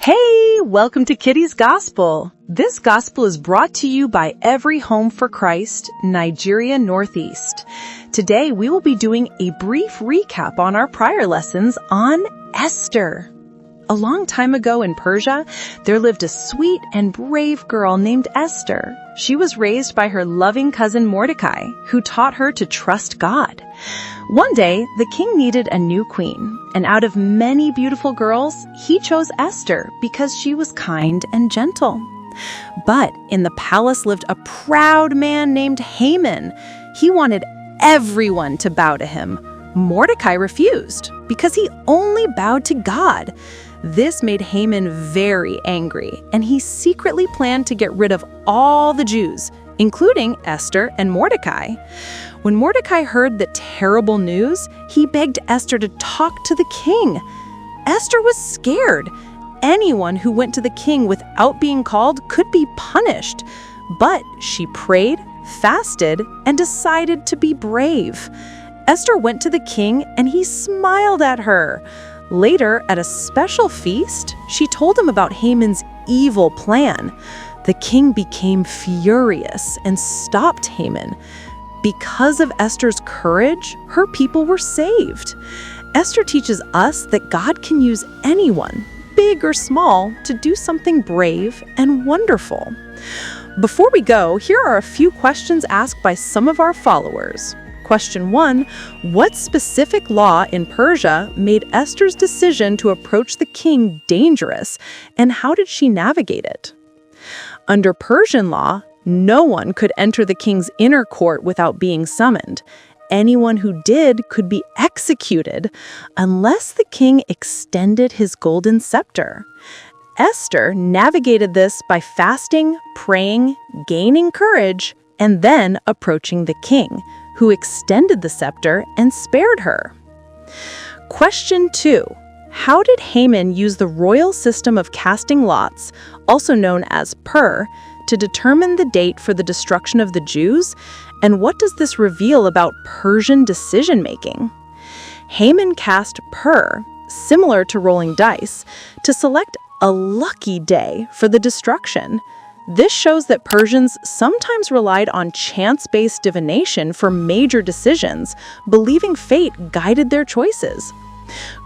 Hey, welcome to Kiddies Gospel. This gospel is brought to you by Every Home for Christ, Nigeria Northeast. Today we will be doing a brief recap on our prior lessons on Esther. A long time ago in Persia, there lived a sweet and brave girl named Esther. She was raised by her loving cousin Mordecai, who taught her to trust God. One day, the king needed a new queen, and out of many beautiful girls, he chose Esther because she was kind and gentle. But in the palace lived a proud man named Haman. He wanted everyone to bow to him. Mordecai refused because he only bowed to God. This made Haman very angry, and he secretly planned to get rid of all the Jews, including Esther and Mordecai. When Mordecai heard the terrible news, he begged Esther to talk to the king. Esther was scared. Anyone who went to the king without being called could be punished. But she prayed, fasted, and decided to be brave. Esther went to the king, and he smiled at her. Later, at a special feast, she told him about Haman's evil plan. The king became furious and stopped Haman. Because of Esther's courage, her people were saved. Esther teaches us that God can use anyone, big or small, to do something brave and wonderful. Before we go, here are a few questions asked by some of our followers. Question 1, what specific law in Persia made Esther's decision to approach the king dangerous, and how did she navigate it? Under Persian law, no one could enter the king's inner court without being summoned. Anyone who did could be executed unless the king extended his golden scepter. Esther navigated this by fasting, praying, gaining courage, and then approaching the king, who extended the scepter and spared her. Question 2. How did Haman use the royal system of casting lots, also known as pur, to determine the date for the destruction of the Jews? And what does this reveal about Persian decision-making? Haman cast pur, similar to rolling dice, to select a lucky day for the destruction. This shows that Persians sometimes relied on chance-based divination for major decisions, believing fate guided their choices.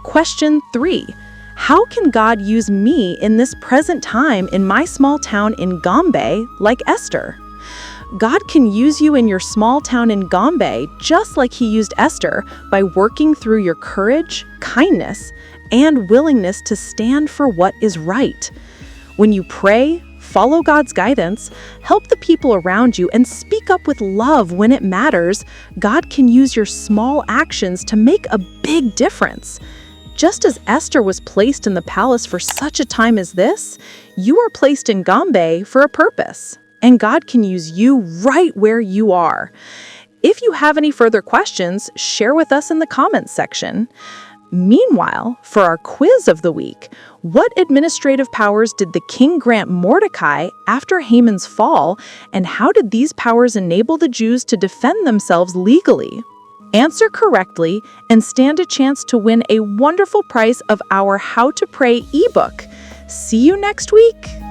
Question 3. How can God use me in this present time in my small town in Gombe like Esther? God can use you in your small town in Gombe just like he used Esther by working through your courage, kindness, and willingness to stand for what is right. When you pray, follow God's guidance, help the people around you, and speak up with love when it matters, God can use your small actions to make a big difference. Just as Esther was placed in the palace for such a time as this, you are placed in Gombe for a purpose, and God can use you right where you are. If you have any further questions, share with us in the comments section. Meanwhile, for our quiz of the week, what administrative powers did the king grant Mordecai after Haman's fall, and how did these powers enable the Jews to defend themselves legally? Answer correctly and stand a chance to win a wonderful prize of our How to Pray ebook. See you next week!